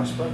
Nice, bro.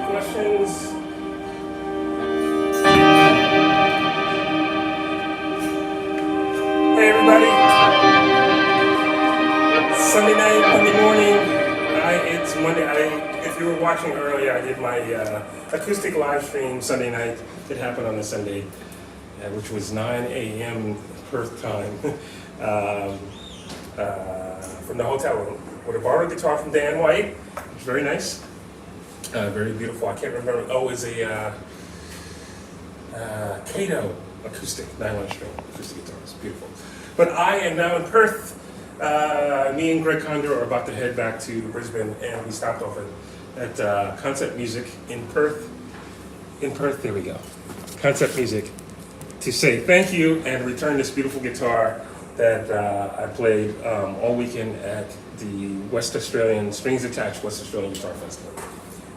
Questions? Hey everybody, Sunday night, Monday morning. It's Monday. If you were watching earlier, I did my acoustic live stream Sunday night. It happened on a Sunday, which was 9 a.m. Perth time, from the hotel room with a borrowed guitar from Dan White. It was very nice, very beautiful. I can't remember. Oh, it was a Cato acoustic nylon string acoustic guitar. It's beautiful. But I am now in Perth. Me and Greg Condor are about to head back to Brisbane, and we stopped off at Concept Music in Perth. In Perth, there we go. Concept Music, to say thank you and return this beautiful guitar that I played all weekend at the West Australian Strings Attached West Australian Guitar Festival.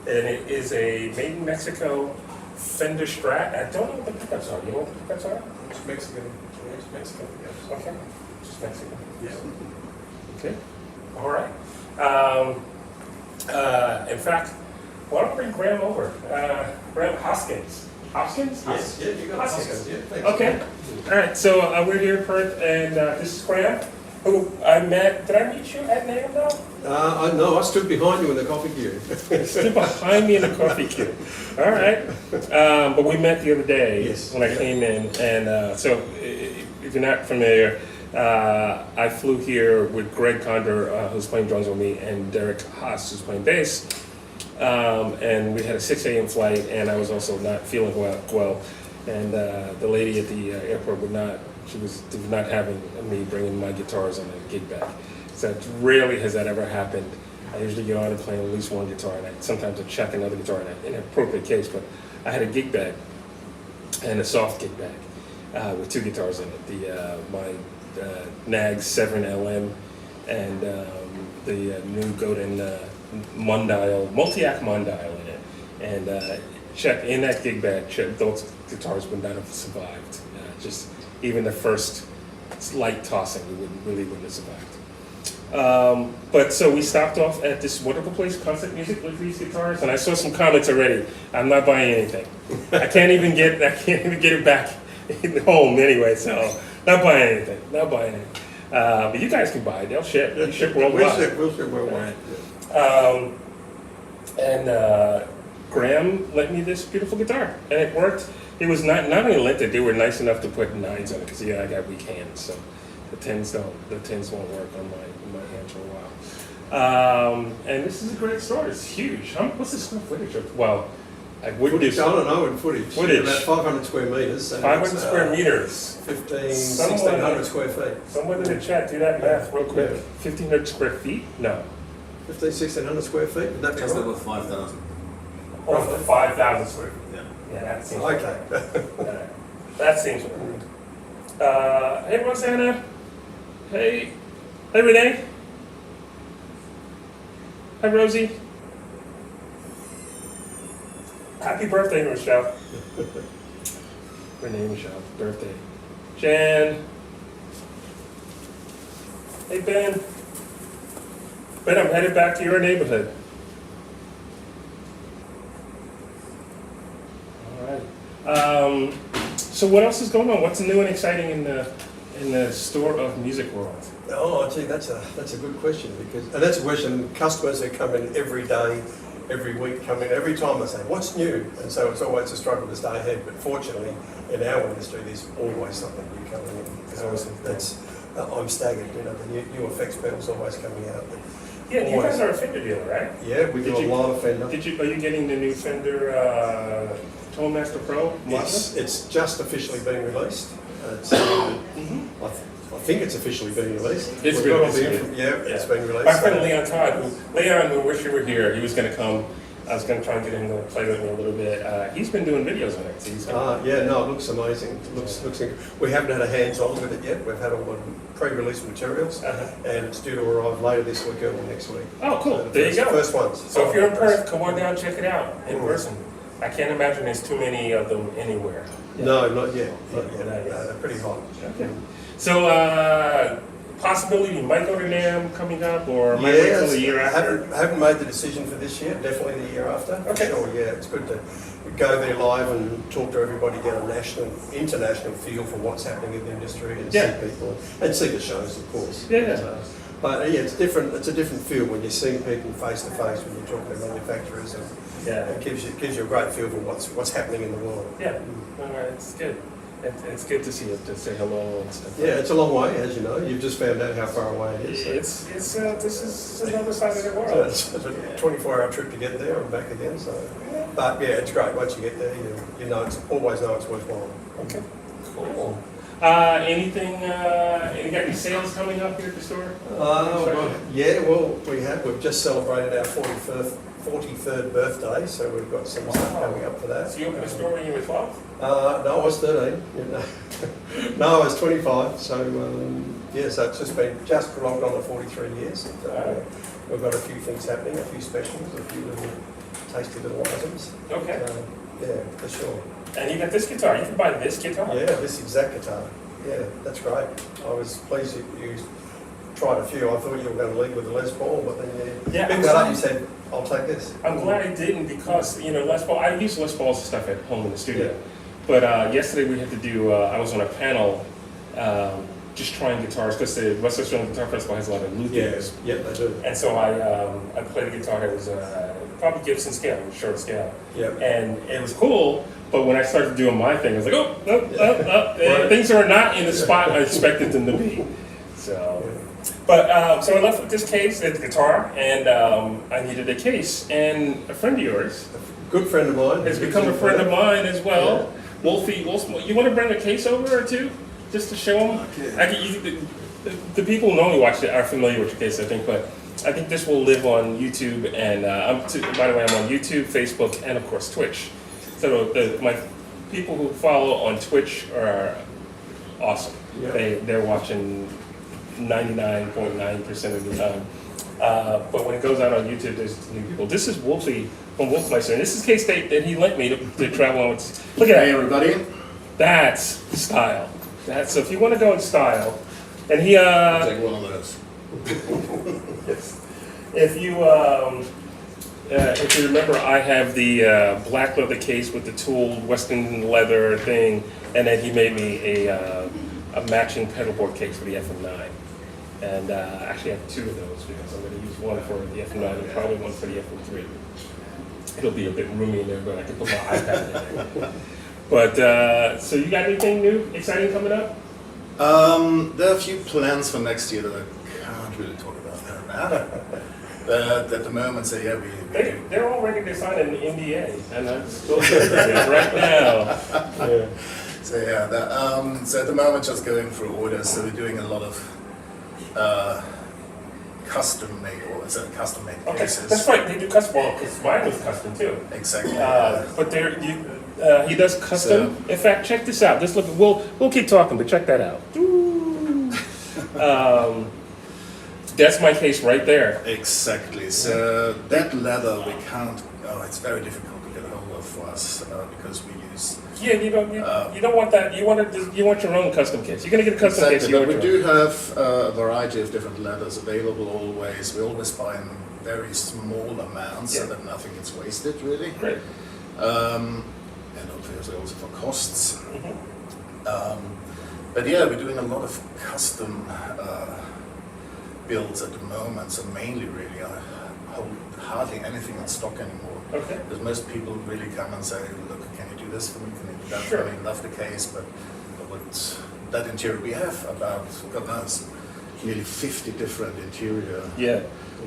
And it is a made in Mexico Fender Strat. I don't know what the pickups are. You know what the pickups are? It's Mexican. It's Mexico. Yes. Okay. Just Mexico. Yeah. Okay. All right. In fact, why don't we bring Graham over? Graham Hoskins. Hoskins? Yes. Yeah, you got Hoskins. Yeah, thanks. Okay. All right. So we're here in Perth, and this is Graham, who I met. Did I meet you at NAMM though? No, I stood behind you in the coffee queue. Stood behind me in the coffee queue. All right. But we met the other day Yes. when I came in, and so if you're not familiar, I flew here with Greg Condor, who's playing drums with me, and Derek Haas, who's playing bass. And we had a 6 a.m. flight, and I was also not feeling well. And the lady at the airport did not having me bringing my guitars on a gig bag. So rarely has that ever happened. I usually get on and play at least one guitar, and sometimes I check another guitar in an appropriate case. But I had a gig bag and a soft gig bag with two guitars in it. My Nag 7 LM and the new Godin multi-act Mondial in it. And check in that gig bag, those guitars would not have survived. Just even the first light tossing, we wouldn't have survived. But so we stopped off at this wonderful place, Concept Music, with these guitars, and I saw some comments already. I'm not buying anything. I can't even get it back home anyway. So not buying anything. But you guys can buy it. They'll ship. They ship worldwide. We'll ship worldwide. And Graham lent me this beautiful guitar, and it worked. It was not only lent it, they were nice enough to put 9s on it, because I got weak hands, so the 10s won't work on my hands for a while. And this is a great store. It's huge. What's the square footage of? Well, I wouldn't footage, I don't know in footage. About 500 square meters. So 500 square meters. 1,600 square feet. Someone in the chat, do that math real quick. 1,500 square feet? No. 1,600 square feet. Would that be That's right? over 5,000. Or 5,000 square feet. Yeah. Yeah, that seems Okay. right. That seems right. Hey, Rosanna. Hey, Renee. Hi, Rosie. Happy birthday, Michelle. Renee, Michelle, birthday. Jan. Hey, Ben. But I'm headed back to your neighborhood. All right. So what else is going on? What's new and exciting in the store of music world? Oh, gee, that's a good question and that's a question customers that come in every day, every week come in, every time they say, what's new? And so it's always a struggle to stay ahead, but fortunately in our industry there's always something new coming in. I'm staggered, the new effects pedals always coming out. Yeah, you guys are a Fender dealer, right? Yeah, we do a lot of Fender. Are you getting the new Fender Tonemaster Pro? It's just officially been released. I think it's officially been released. It's been released. My friend Leon Todd, we wish you were here. He was going to come. I was going to try and get him to play with me a little bit. He's been doing videos on it. So it looks amazing. We haven't had a hands-on with it yet. We've had all the pre-release materials, and it's due to arrive later this week, early next week. Oh, cool. So there you go. First ones. So if you're in Perth, come on down, check it out in person. I can't imagine there's too many of them anywhere. No, not yet. No, they're pretty hot. Okay. So, possibility you might go to NAMM coming up, or might wait till the year after? Haven't made the decision for this year, definitely the year after. Okay. Sure, it's good to go there live and talk to everybody, get a international feel for what's happening in the industry and see people, and see the shows, of course. Yeah. But it's different. It's a different feel when you're seeing people face to face, when you're talking to manufacturers, and it gives you a great feel for what's happening in the world. Yeah, it's good. It's good to see it, to say hello and stuff. Yeah, it's a long way, as you know. You've just found out how far away it is. So. This is another side of the world. It's a 24-hour trip to get there and back again. So, but it's great. Once you get there, you always know it's worthwhile. Okay, cool. Anything? You got any sales coming up here at the store? We've just celebrated our 43rd birthday, so we've got some stuff coming up for that. So you opened a store when you were 12? No, I was 13. No, I was 25. So so it's just logged on to 43 years. We've got a few things happening, a few specials, a few little tasty little items. Okay. For sure. And you got this guitar. You can buy this guitar. Yeah, this exact guitar. Yeah, that's great. I was pleased you tried a few. I thought you were going to lead with the Les Paul, but then you picked that up and said, I'll take this. I'm glad I didn't, because Les Paul, I use Les Pauls and stuff at home in the studio. But yesterday we had to do, I was on a panel just trying guitars, because the West Australian Guitar Festival has a lot of luthiers. Yeah, they do. And so I played a guitar that was probably Gibson scale, short scale. Yeah. And it was cool, but when I started doing my thing, I was like, things are not in the spot I expected them to be. So, so I left with this case, the guitar, and I needed a case, and a friend of yours, a good friend of mine, has become a friend of mine as well. Yeah. Wolfie, you want to bring a case over or two, just to show them? Okay. The people who normally watch it are familiar with your case, I think, but I think this will live on YouTube, and by the way, I'm on YouTube, Facebook, and of course Twitch. So my people who follow on Twitch are awesome. Yeah. They're watching 99.9% of the time. But when it goes out on YouTube, there's new people. This is Wolfie from Wolfmeister, and this is K-State that he lent me to travel on. Look at that. Hey, everybody. That's style. So if you want to go in style, and he I'll take one of those. If you remember, I have the black leather case with the tooled Western leather thing, and then he made me a matching pedalboard case for the FM9. And actually I have two of those, because I'm going to use one for the FM9 and probably one for the FM3. It'll be a bit roomy in there, but I can put my iPad in there. But, so you got anything new, exciting coming up? There are a few plans for next year that I can't really talk about now. But at the moment, so yeah, they're all ready to sign an NDA, and I'm still doing it right now. Yeah. So yeah, so at the moment, just going through orders. So we're doing a lot of custom made orders and custom made cases. That's right. They do custom. Well, because mine was custom too. Exactly. But he does custom. In fact, check this out. Just look. We'll keep talking, but check that out. That's my case right there. Exactly. So that leather we can't. It's very difficult to get hold of for us because we use. Yeah, you don't want that. You want your own custom case. You're gonna get a custom case. Exactly, but we do have a variety of different leathers available always. We always buy in very small amounts so that nothing gets wasted really. Great. And obviously also for costs. But yeah, we're doing a lot of custom builds at the moment, so mainly really I hold hardly anything in stock anymore. Okay. Because most people really come and say, look, can you do this for me, can you do that Sure. for me? Love the case, but with that interior, we have about nearly 50 different interior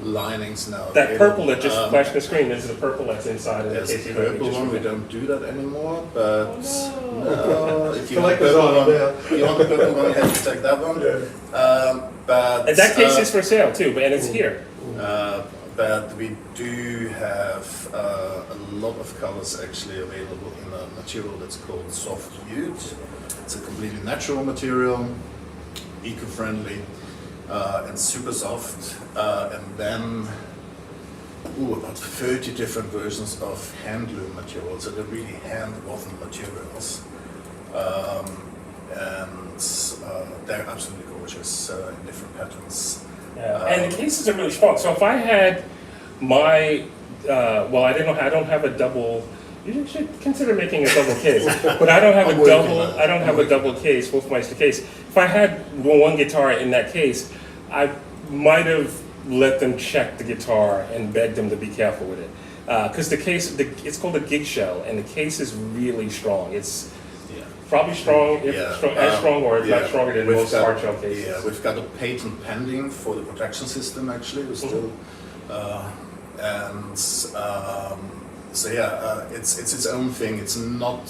linings now. That purple that just flashed the screen is the purple that's inside of the There's case. a purple one, we don't do that anymore, but no, if you want the Collector's purple item one, now. you want the purple one, you have to take that one. But And that case is for sale too, and it's here. But we do have a lot of colors actually available in a material that's called soft wood. It's a completely natural material, eco-friendly, and super soft. And then about 30 different versions of handloom materials. So they're really hand-woven materials. And they're absolutely gorgeous in different patterns. Yeah. And the cases are really strong. So if I had my, I don't have a double. You should consider making a double case. But I don't have a double. I don't have a double case, Wolfmeister case. If I had one guitar in that case, I might have let them check the guitar and begged them to be careful with it, because the case, it's called a gig shell, and the case is really strong. It's probably strong, as strong or if not stronger than most hard shell cases. Yeah, we've got a patent pending for the protection system actually. We're still, it's its own thing. It's not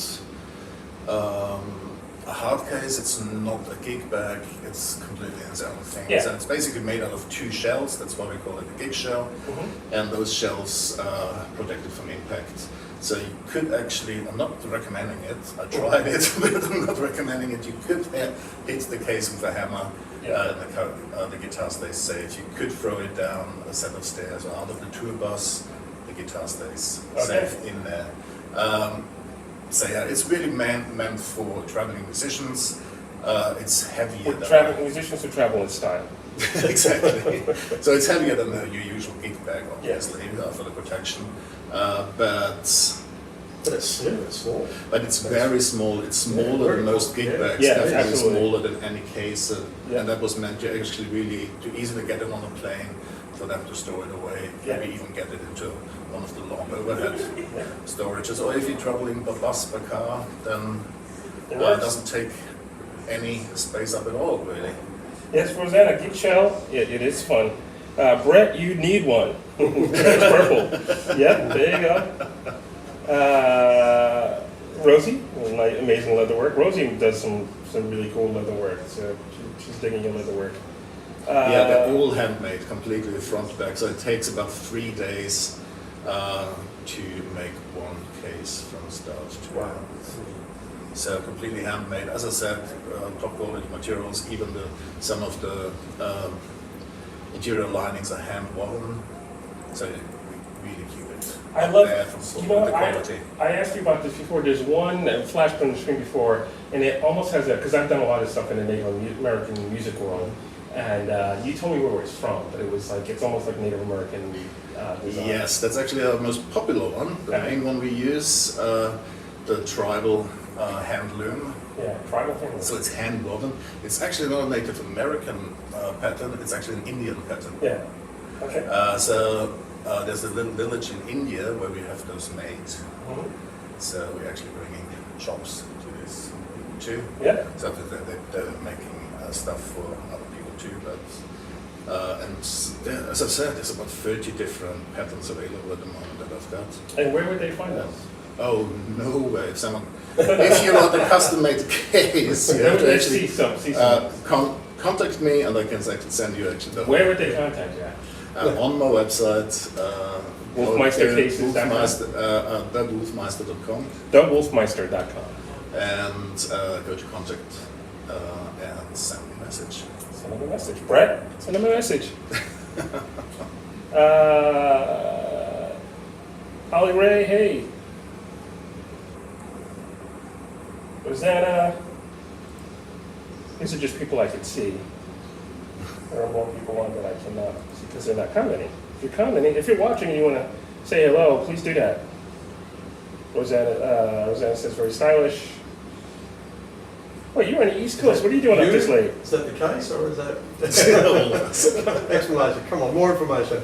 a hard case. It's not a gig bag. It's completely its own thing. Yeah. So it's basically made out of two shells. That's why we call it a gig shell. And those shells are protected from impact. So you could actually, I'm not recommending it, I tried it, but I'm not recommending it. You could hit the case with a hammer, the guitar stays safe. You could throw it down a set of stairs or out of the tour bus, the guitar stays safe in there. It's really meant for traveling musicians. It's heavier For traveling musicians who travel in style. Exactly. So it's heavier than your usual gig bag, obviously, for the protection. But it's small. But it's very small. It's smaller than most gig bags. Yeah, definitely absolutely. smaller than any case. And that was meant to actually really to easily get it on a plane, for them to store it away. Maybe even get it into one of the long overhead storages. Or if you're traveling by bus, by car, then it doesn't take any space up at all, really. Yes, Rosanna, gig shell. It is fun. Brett, you need one. It's purple. Yep, there you go. Rosie, amazing leather work. Rosie does some really cool leather work. So she's digging your leather work. They're all handmade, completely front to back. So it takes about 3 days to make one case from start to end. So completely handmade. As I said, top quality materials. Even some of the interior linings are hand woven. So we really keep it I love, there from the quality. I asked you about this before. There's one that flashed on the screen before, and it almost has a, because I've done a lot of stuff in the Native American music world, and you told me where it's from, but it was like, it's almost like Native American design. Yes, that's actually our most popular one. The main one we use, the tribal hand loom. Yeah, tribal thing. So it's hand woven. It's actually not a Native American pattern, it's actually an Indian pattern. Yeah, okay. There's a little village in India where we have those made. So we're actually bringing shops to this too. Yeah. So they're making stuff for other people too. But as I said, there's about 30 different patterns available at the moment that I've got. And where would they find them? Oh, no way. If you want a custom-made case, you have to actually contact me, and I can send you actually the. Where would they contact you at? On my website, Wolfmeistercases.com. Wolfmeister.com. Wolfmeister.com. And go to contact and send me a message. Send him a message. Brett, send him a message. Holly Ray, hey. Rosanna. These are just people I can see. There are more people on that I cannot see because they're not commenting. If you're commenting, if you're watching and you want to say hello, please do that. Rosanna says very stylish. Wait, you're on the East Coast. What are you doing up this late? Is that the case, or is that explanation? Come on, more information.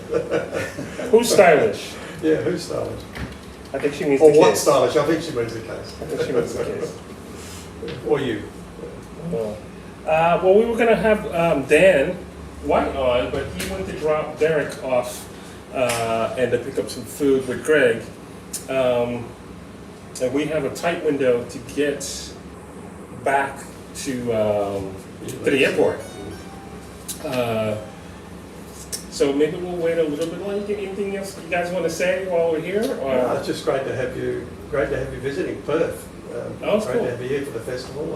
Who's stylish? Yeah, who's stylish? I think she means Or the what kids. stylish? I think she means the case. I think she means the kids. Or you. Well, we were going to have Dan White on, but he went to drop Derek off and to pick up some food with Greg. And we have a tight window to get back to the airport. So maybe we'll wait a little bit longer. Anything else you guys want to say while we're here? Or? It's just great to have you. Great to have you visiting Perth. It's great cool. to have you here for the festival,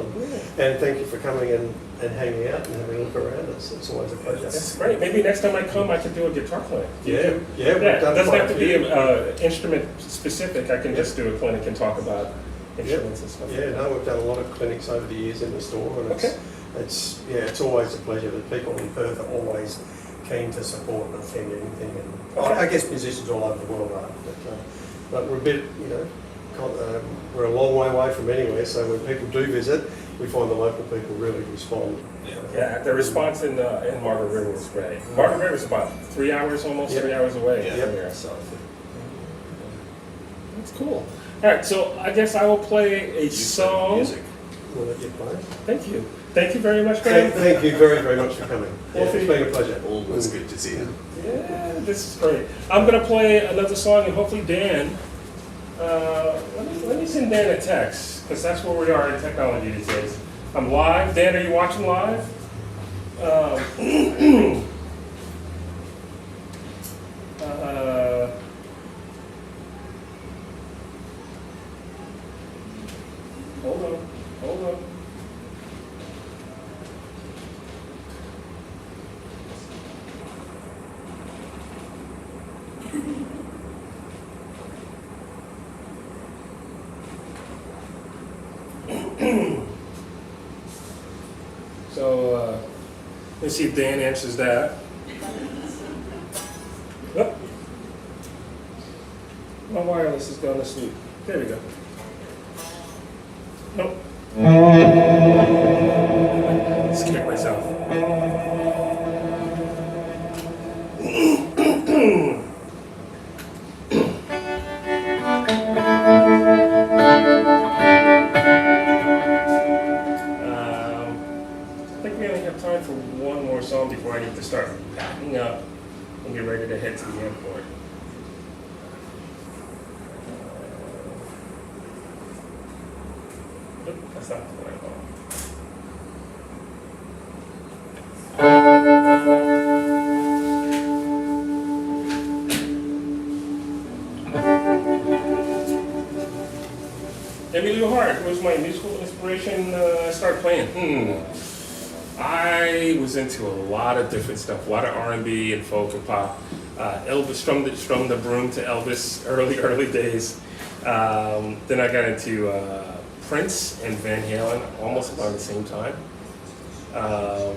and thank you for coming and hanging out and having a look around. It's always a pleasure. That's great. Maybe next time I come, I can do a guitar clinic. Yeah, we've Yeah, it done doesn't quite have to a be few. instrument specific. I can just do a clinic and talk about instruments and stuff. Yeah, no, we've done a lot of clinics over the years in the store, and Okay. it's always a pleasure. The people in Perth are always keen to support and attend anything, and I guess musicians all over the world are. But we're a bit, we're a long way away from anywhere. So when people do visit, we find the local people really respond. Yeah, the response in Margaret River was great. Margaret River is about 3 hours, almost Yep. 3 hours away Yeah. from here. So That's cool. All right, so I guess I will play a song. Music. we'll let you play. Thank you. Thank you very much, Greg. Thank you very, very much for coming. Yeah, it's been a pleasure. Always good to see you. Yeah, this is great. I'm gonna play another song, and hopefully Dan. Let me send Dan a text because that's where we are in technology these days. I'm live. Dan, are you watching live? Hold on. So, let's see if Dan answers that. Oh. My wireless is going to sleep. There we go. Nope. Scared myself. I think we only have time for one more song before I need to start packing up and get ready to head to the airport. Nope, that's not the right one. Emilio Hart was my musical inspiration. Start playing. I was into a lot of different stuff, a lot of R&B and folk and pop. Elvis strummed the broom to Elvis early days. Then I got into Prince and Van Halen almost around the same time. A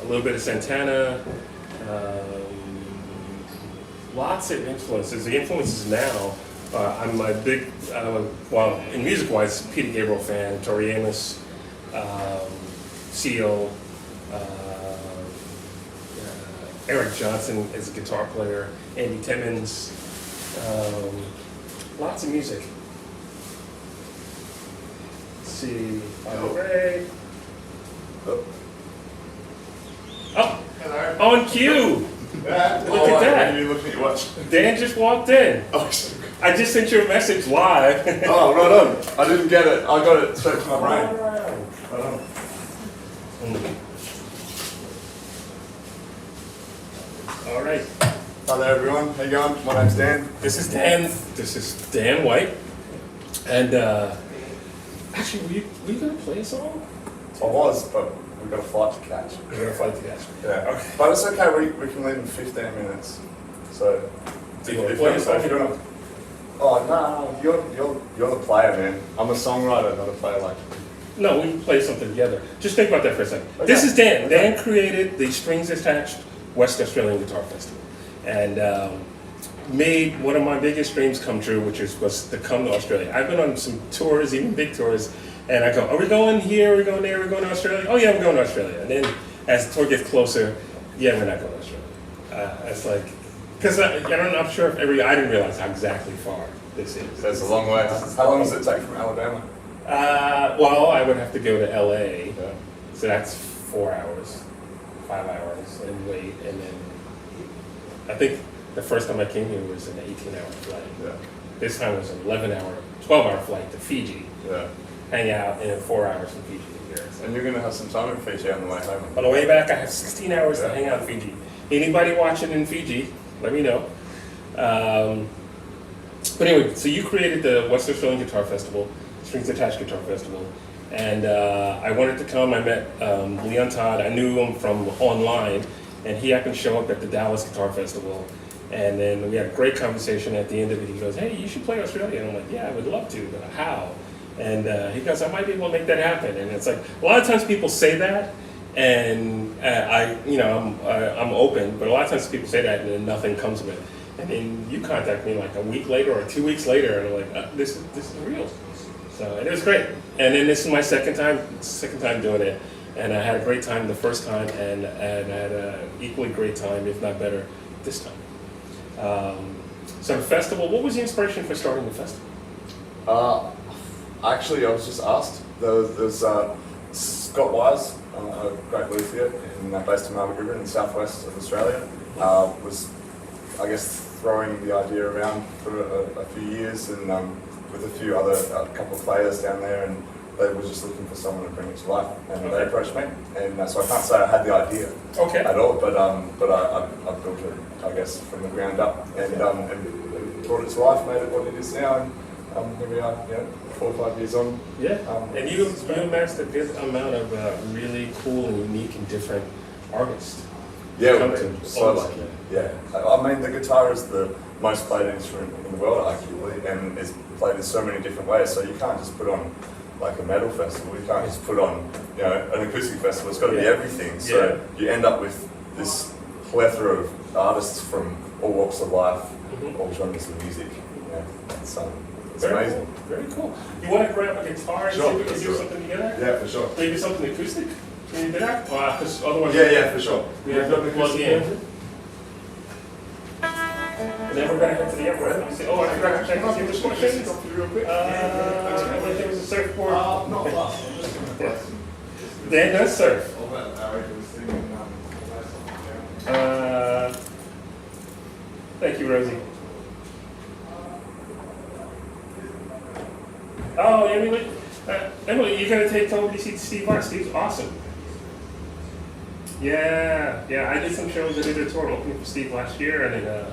little bit of Santana. Lots of influences. The influences now. I'm a big, in music-wise, Peter Gabriel fan, Tori Amos, Seal, Eric Johnson as a guitar player, Andy Timmons, lots of music. Let's see, Ray. Oh, Hello. on cue! Look at that. You looking at your watch? Dan just walked in. Oh, I just sent you a message live. oh, right on. I didn't get it. I got it straight to my brain. All right. Hi there, everyone. How you going? My name's Dan. This is Dan White. And actually, were you gonna play a song? I was, but we've got a flight to catch. You're gonna flight to catch. Yeah. Okay. But it's okay, we can leave in 15 minutes. So, Do you want to play a song? Oh, no, you're the player, man. I'm a songwriter, not a player like you. No, we can play something together. Just think about that for a second. Okay. This is Dan. Okay. Dan created the Strings Attached West Australian Guitar Festival, and made one of my biggest dreams come true, which was to come to Australia. I've been on some tours, even big tours, and I go, are we going here, are we going there, are we going to Australia? Oh yeah, we're going to Australia. And then as the tour gets closer, yeah, we're not going to Australia. It's like, because I'm sure if I didn't realize how exactly far this is. That's a long way. How long does it take from Alabama? Well, I would have to go to LA, Yeah. so that's 4 hours, 5 hours, and wait, and then I think the first time I came here was an 18-hour flight. Yeah. This time was an 12-hour flight to Fiji, Yeah. hang out, and then 4 hours from Fiji to here. So And you're going to have some time in Fiji on the way home. on the way back, I have 16 hours to Yeah. hang out in Fiji. Anybody watching in Fiji, let me know. But anyway, so you created the West Australian Guitar Festival, Strings Attached Guitar Festival, and I wanted to come. I met Leon Todd. I knew him from online, and he happened to show up at the Dallas Guitar Festival. And then we had a great conversation. At the end of it, he goes, "Hey, you should play Australia." And I'm like, "Yeah, I would love to, but how?" And he goes, "I might be able to make that happen." And it's like a lot of times people say that, and I'm open, but a lot of times people say that, and then nothing comes of it. And then you contact me like a week later or 2 weeks later, and I'm like, "This is real." So and it was great. And then this is my second time doing it, and I had a great time the first time, and I had an equally great time, if not better, this time. So the festival, what was the inspiration for starting the festival? Actually, I was just asked. There's Scott Wise, a great luthier based in Margaret River in the southwest of Australia, was, I guess, throwing the idea around for a few years, and with a few other couple of players down there, and they were just looking for someone to bring it to life, and they approached me, and so I can't say I had the idea Okay. at all, but I built it, I guess, from the ground up, and brought it to life, made it what it is now, and here we are, 4 or 5 years on. Yeah. And you it's great. amassed a good amount of really cool and unique and different artists. Yeah, Come we've to been so almost. lucky. Yeah, I mean the guitar is the most played instrument in the world, arguably, and is played in so many different ways. So you can't just put on like a metal festival. You can't just put on an acoustic festival. It's got to be Yeah. everything. So you end up with this plethora of artists from all walks of life, Mhm. all genres of music. It's Very amazing. Cool. Very cool. You want to grab a guitar and Sure, see if we can do sure. something together? Yeah, for sure. Maybe something acoustic? Can you do that? Because otherwise, Yeah, for sure. we have to plug in. And then we're going to head to the airport. Let me see. Oh, I forgot to check to see which questions. Real quick. I think there was a surfboard. Not fast. Dan does surf. Thank you, Rosie. Oh, Emily, you're gonna take Toby to see Steve Hart. Steve's awesome. Yeah, I did some shows. I did a tour opening for Steve last year, and then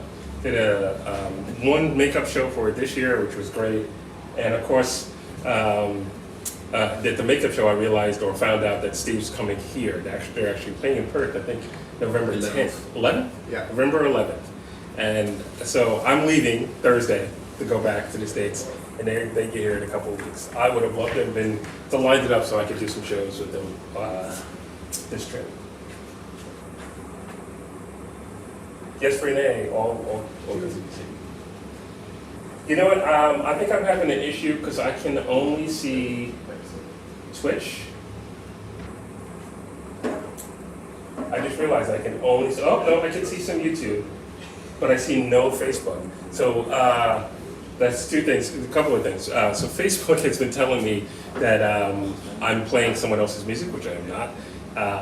did a one makeup show for it this year, which was great. And of course, at the makeup show, I realized or found out that Steve's coming here. They're actually playing in Perth. I think November 10th, 11th. Yeah. November 11th. And so I'm leaving Thursday to go back to the States, and they get here in a couple of weeks. I would have loved to have been to line it up so I could do some shows with them this trip. Yes, Renee, all good. You know what? I think I'm having an issue because I can only see Twitch. I just realized I can only see. Oh no, I can see some YouTube, but I see no Facebook. So that's two things, a couple of things. So Facebook has been telling me that I'm playing someone else's music, which I am not.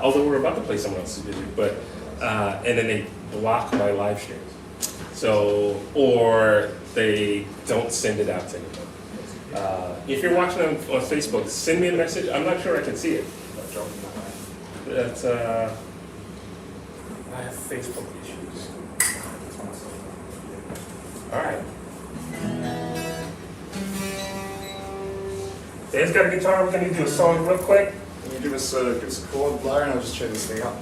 Although we're about to play someone else's music, but and then they block my live stream. So or they don't send it out to anyone. If you're watching on Facebook, send me a message. I'm not sure I can see it. That's I have Facebook issues. All right. Dan's got a guitar. We're gonna do a song real quick. Can you give us a chord, Larry, and I'll just tune this thing up.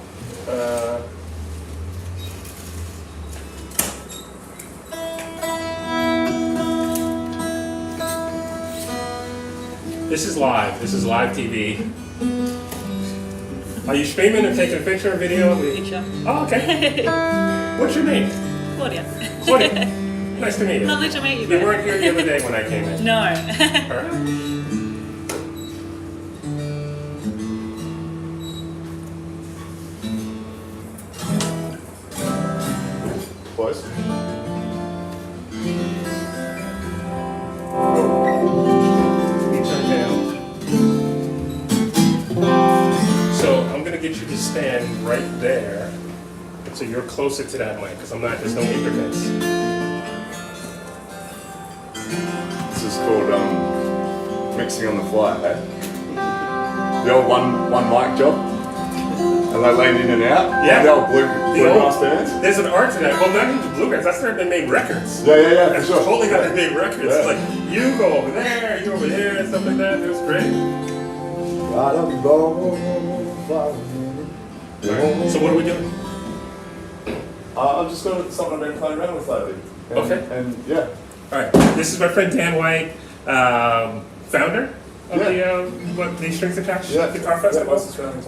This is live. This is live TV. Are you streaming and taking a picture or video? Picture. Oh, okay. What's your name? Claudia. Claudia. Nice to meet you. Lovely to meet you. You both. weren't here the other day when I came in. No. All right. Close. You turn down. So I'm gonna get you to stand right there, so you're closer to that mic, because I'm not. There's no interface. This is called mixing on the fly, eh? The old one mic job. And they lean in and out. Yeah. The old bluegrass bands. There's an art to that. Well, not even bluegrass. That's where they made records. Yeah, for That's sure. totally how they made records. Yeah. It's like you go over there, you over here, and stuff like that. It was great. So what are we doing? I've just got something I've been playing around with lately. Okay. And yeah. All right. This is my friend Dan White, founder of the Strings Attached Guitar Festival.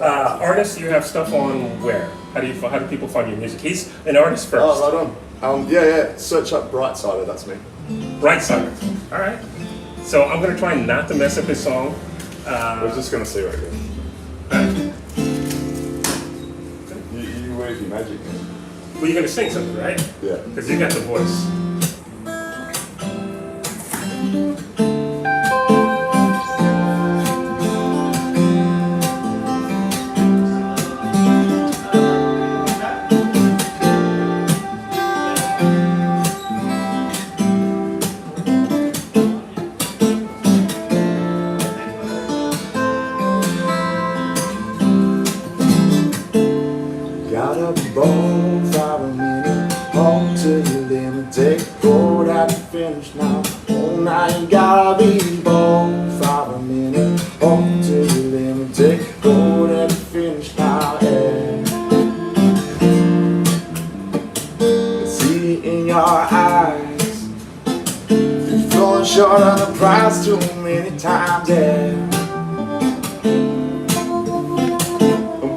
Artist, you have stuff on where? How do people find your music? He's an artist first. Oh, right on. Yeah. Search up Brightsider, that's me. Brightsider. All right. So I'm gonna try not to mess up his song. We're just gonna see right here. All right. You wave your magic, man. Well, you're gonna sing something, right? Yeah. Because you got the voice. Got a bonfire a minute, home to the limit, take road out to finish now. Oh, now you gotta be bonfire a minute, home to the limit, take road out to finish now. Yeah. I see it in your eyes, you're falling short of the prize too many times. Yeah.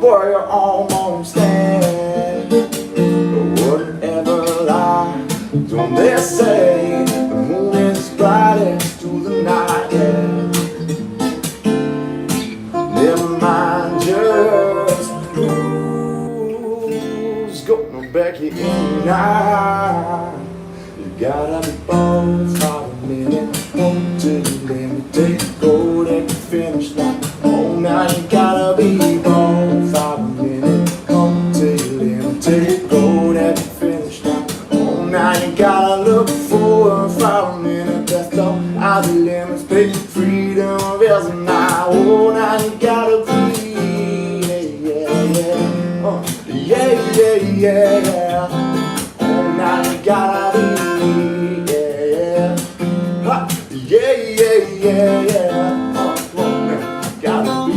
Boy, you're almost there. Whatever lie, don't they say the moon is brightest through the night? Yeah. Never mind just who's gonna back you in now. You gotta be bold for a minute, home to the limit, take go that finish line. Oh, now you gotta be bold for a minute, home to the limit, take go that finish line. Oh, now you gotta look forward for a minute, that's all out the limits, pay freedom is now. Oh, now you gotta be, yeah. Oh, now you gotta be, yeah. Oh, come on, man. Gotta be,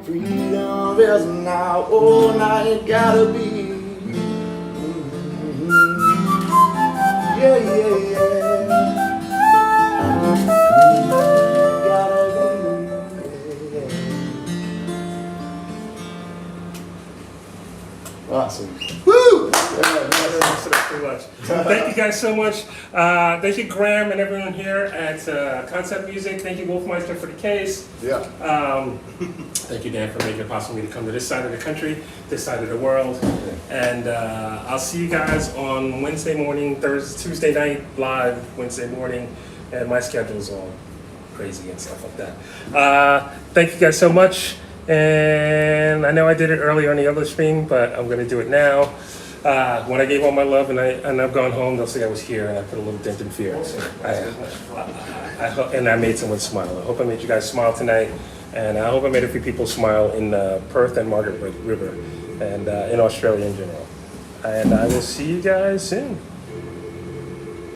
freedom love is now. Oh, now it gotta be. Yeah, yeah, yeah. Gotta be. Yeah. Awesome. Woo! Pretty much. Thank you guys so much. Thank you, Graham, and everyone here at Concept Music. Thank you, Wolfmeister, for the case. Yeah. Thank you, Dan, for making it possible for me to come to this side of the country, this side of the world. And I'll see you guys on Wednesday morning, Tuesday night, live Wednesday morning. And my schedule's all crazy and stuff like that. Thank you guys so much. And I know I did it earlier on the other stream, but I'm going to do it now. When I gave all my love and I've gone home, they'll say I was here and I put a little dent in fear. So and I made someone smile. I hope I made you guys smile tonight. And I hope I made a few people smile in Perth and Margaret River and in Australia in general. And I will see you guys soon.